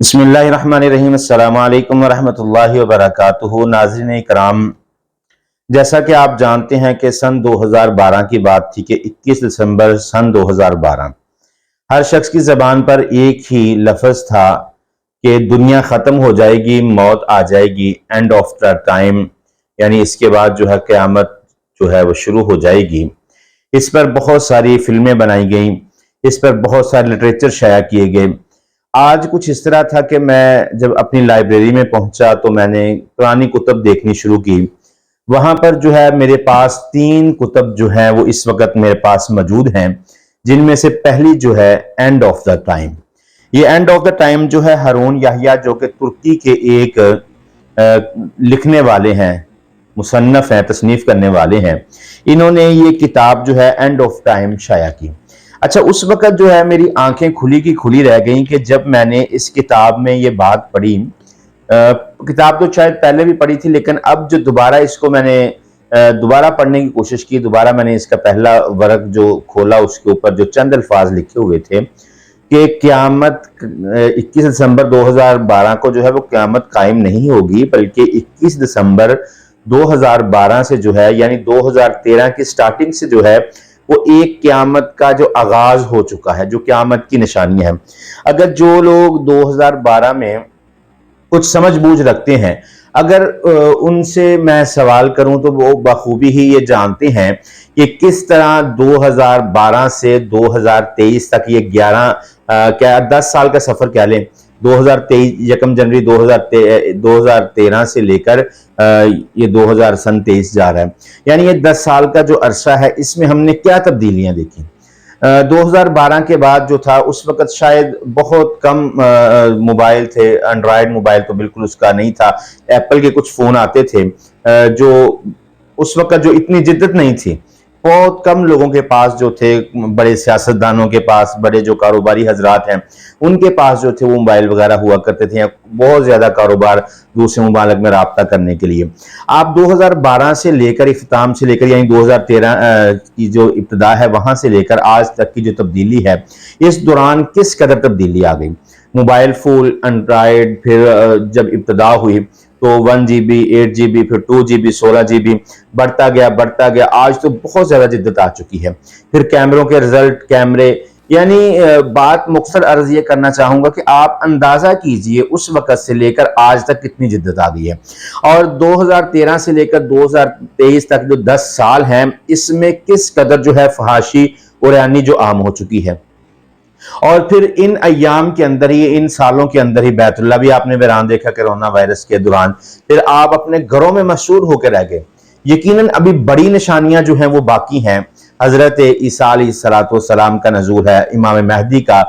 بسم اللہ الرحمن الرحیم۔ السلام علیکم ورحمۃ اللہ وبرکاتہ۔ ناظرین کرام، جیسا کہ آپ جانتے ہیں کہ سن 2012 کی بات تھی کہ 21 دسمبر سن 2012 ہر شخص کی زبان پر ایک ہی لفظ تھا کہ دنیا ختم ہو جائے گی، موت آ جائے گی، اینڈ آف دا ٹائم، یعنی اس کے بعد جو ہے قیامت جو ہے وہ شروع ہو جائے گی۔ اس پر بہت ساری فلمیں بنائی گئیں، اس پر بہت سارے لٹریچر شائع کیے گئے۔ آج کچھ اس طرح تھا کہ میں جب اپنی لائبریری میں پہنچا تو میں نے پرانی کتب دیکھنی شروع کی۔ وہاں پر جو ہے میرے پاس 3 کتب جو ہیں وہ اس وقت میرے پاس موجود ہیں، جن میں سے پہلی جو ہے اینڈ آف دا ٹائم۔ یہ اینڈ آف دا ٹائم جو ہے ہارون یحییٰ، جو کہ ترکی کے ایک لکھنے والے ہیں، مصنف ہیں، تصنیف کرنے والے ہیں، انہوں نے یہ کتاب جو ہے اینڈ آف ٹائم شائع کی۔ اچھا، اس وقت جو ہے میری آنکھیں کھلی کی کھلی رہ گئیں کہ جب میں نے اس کتاب میں یہ بات پڑھی۔ کتاب تو شاید پہلے بھی پڑھی تھی، لیکن اب جو دوبارہ اس کو میں نے دوبارہ پڑھنے کی کوشش کی، دوبارہ میں نے اس کا پہلا ورق جو کھولا، اس کے اوپر جو چند الفاظ لکھے ہوئے تھے کہ قیامت 21 دسمبر 2012 کو جو ہے وہ قیامت قائم نہیں ہوگی، بلکہ 21 دسمبر 2012 سے جو ہے، یعنی 2013 کی سٹارٹنگ سے جو ہے وہ ایک قیامت کا جو آغاز ہو چکا ہے، جو قیامت کی نشانی ہے۔ اگر جو لوگ 2012 میں کچھ سمجھ بوجھ رکھتے ہیں، اگر ان سے میں سوال کروں تو وہ بخوبی ہی یہ جانتے ہیں کہ کس طرح 2012 سے 2023 تک یہ 10 سال کا سفر کیا لیں، 2023 یکم جنوری 2013 سے لے کر یہ 2023 جا رہا ہے، یعنی یہ 10 سال کا جو عرصہ ہے، اس میں ہم نے کیا تبدیلیاں دیکھی۔ 2012 کے بعد جو تھا، اس وقت شاید بہت کم موبائل تھے، اینڈرائیڈ موبائل تو بالکل اس کا نہیں تھا، ایپل کے کچھ فون آتے تھے، جو اس وقت جو اتنی جدت نہیں تھی، بہت کم لوگوں کے پاس جو تھے، بڑے سیاستدانوں کے پاس، بڑے جو کاروباری حضرات ہیں ان کے پاس جو تھے وہ موبائل وغیرہ ہوا کرتے تھے، بہت زیادہ کاروبار دوسرے ممالک میں رابطہ کرنے کے لیے۔ آپ 2012 سے لے کر اختتام سے لے کر، یعنی 2013 کی جو ابتدا ہے وہاں سے لے کر آج تک کی جو تبدیلی ہے، اس دوران کس قدر تبدیلی آ گئی۔ موبائل فون، اینڈرائیڈ، پھر جب ابتدا ہوئی تو 1 GB، 8 GB، پھر 2 GB، 16 GB، بڑھتا گیا، آج تو بہت زیادہ جدت آ چکی ہے۔ پھر کیمروں کے رزلٹ، کیمرے، یعنی بات مختصر عرض یہ کرنا چاہوں گا کہ آپ اندازہ کیجئے اس وقت سے لے کر آج تک کتنی جدت آ گئی ہے۔ اور 2013 سے لے کر 2023 تک جو 10 سال ہیں، اس میں کس قدر جو ہے فحاشی اور یعنی جو عام ہو چکی ہے۔ اور پھر ان ایام کے اندر ہی، ان سالوں کے اندر ہی بیت اللہ بھی آپ نے ویران دیکھا کرونا وائرس کے دوران، پھر آپ اپنے گھروں میں محصور ہو کے رہ گئے۔ یقیناً ابھی بڑی نشانیاں جو ہیں وہ باقی ہیں۔ حضرت عیسیٰ علیہ السلام کا نزول ہے، امام مہدی کا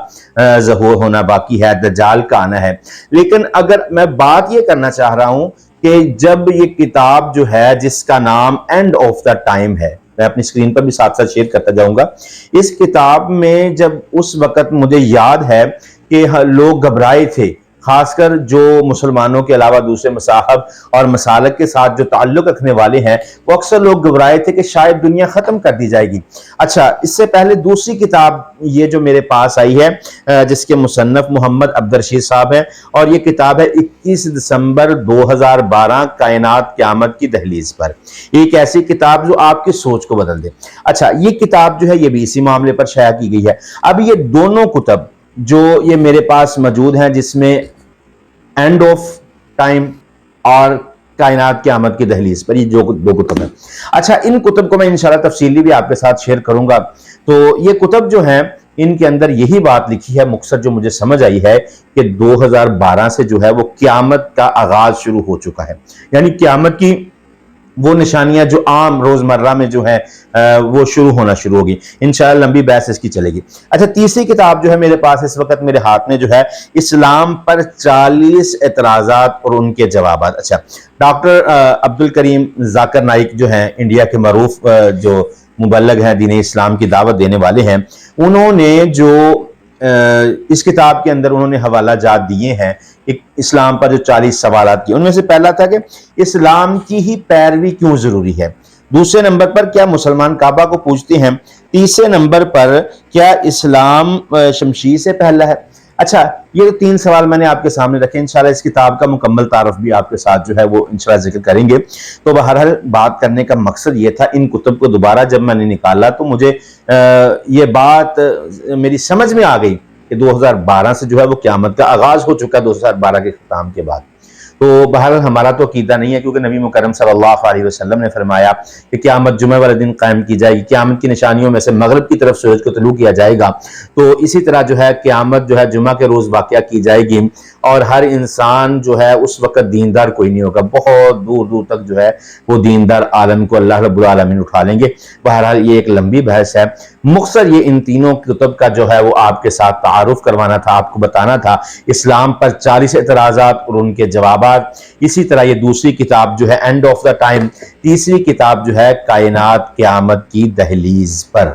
ظہور ہونا باقی ہے، دجال کا آنا ہے۔ لیکن اگر میں بات یہ کرنا چاہ رہا ہوں کہ جب یہ کتاب جو ہے جس کا نام اینڈ آف دا ٹائم ہے، میں اپنی اسکرین پر بھی ساتھ ساتھ شیئر کرتا جاؤں گا، اس کتاب میں جب اس وقت مجھے یاد ہے کہ لوگ گھبرائے تھے، خاص کر جو مسلمانوں کے علاوہ دوسرے مذاہب اور مسالک کے ساتھ جو تعلق رکھنے والے ہیں، وہ اکثر لوگ گھبرائے تھے کہ شاید دنیا ختم کر دی جائے گی۔ اچھا، اس سے پہلے دوسری کتاب یہ جو میرے پاس آئی ہے، جس کے مصنف محمد عبدالرشید صاحب ہیں، اور یہ کتاب ہے 21 دسمبر 2012 کائنات قیامت کی دہلیز پر۔ ایک ایسی کتاب جو آپ کی سوچ کو بدل دے۔ اچھا، یہ کتاب جو ہے یہ بھی اسی معاملے پر شائع کی گئی ہے۔ اب یہ دونوں کتب جو یہ میرے پاس موجود ہیں، جس میں اینڈ آف ٹائم اور کائنات قیامت کی دہلیز پر، یہ جو 2 کتب ہیں۔ اچھا، ان کتب کو میں انشاءاللہ تفصیلی بھی آپ کے ساتھ شیئر کروں گا۔ تو یہ کتب جو ہیں، ان کے اندر یہی بات لکھی ہے مختصر جو مجھے سمجھ آئی ہے کہ 2012 سے جو ہے وہ قیامت کا آغاز شروع ہو چکا ہے، یعنی قیامت کی وہ نشانیاں جو عام روزمرہ میں جو ہے وہ شروع ہونا شروع ہوگی۔ انشاءاللہ لمبی بحث اس کی چلے گی۔ اچھا، تیسری کتاب جو ہے میرے پاس اس وقت میرے ہاتھ میں جو ہے، اسلام پر 40 اعتراضات اور ان کے جوابات۔ اچھا، ڈاکٹر عبدالکریم ذاکر نائک جو ہیں، انڈیا کے معروف جو مبلغ ہیں، دین اسلام کی دعوت دینے والے ہیں، انہوں نے جو اس کتاب کے اندر انہوں نے حوالہ جات دیے ہیں اسلام پر جو 40 سوالات کی، ان میں سے پہلا تھا کہ اسلام کی ہی پیروی کیوں ضروری ہے، دوسرے نمبر پر کیا مسلمان کعبہ کو پوجتے ہیں، تیسرے نمبر پر کیا اسلام شمشیر سے پہلا ہے، اچھا، یہ 3 سوال میں نے آپ کے سامنے رکھے، انشاءاللہ اس کتاب کا مکمل تعارف بھی آپ کے ساتھ جو ہے وہ انشاءاللہ ذکر کریں گے۔ تو بہرحال بات کرنے کا مقصد یہ تھا، ان کتب کو دوبارہ جب میں نے نکالا تو مجھے یہ بات میری سمجھ میں آ گئی کہ 2012 سے جو ہے وہ قیامت کا آغاز ہو چکا، 2012 کے اختتام کے بعد۔ تو بہرحال ہمارا تو عقیدہ نہیں ہے، کیونکہ نبی مکرم صلی اللہ علیہ وسلم نے فرمایا کہ قیامت جمعہ والے دن قائم کی جائے گی، قیامت کی نشانیوں میں سے مغرب کی طرف سورج کو طلوع کیا جائے گا۔ تو اسی طرح جو ہے قیامت جو ہے جمعہ کے روز واقعہ کی جائے گی، اور ہر انسان جو ہے اس وقت دیندار کوئی نہیں ہوگا، بہت دور دور تک جو ہے وہ دیندار عالم کو اللہ رب العالمین اٹھا لیں گے۔ بہرحال یہ ایک لمبی بحث ہے، مختصر یہ ان تینوں کتب کا جو ہے وہ آپ کے ساتھ تعارف کروانا تھا، آپ کو بتانا تھا اسلام پر 40 اعتراضات اور ان کے جوابات۔ اسی طرح یہ دوسری کتاب جو ہے اینڈ آف دا ٹائم، تیسری کتاب جو ہے کائنات قیامت کی دہلیز پر،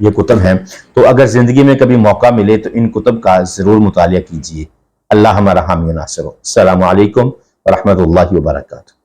یہ کتب ہیں۔ تو اگر زندگی میں کبھی موقع ملے تو ان کتب کا ضرور مطالعہ کیجیے۔ اللہ ہمارا حامی و ناصر ہو۔ السلام علیکم ورحمۃ اللہ وبرکاتہ۔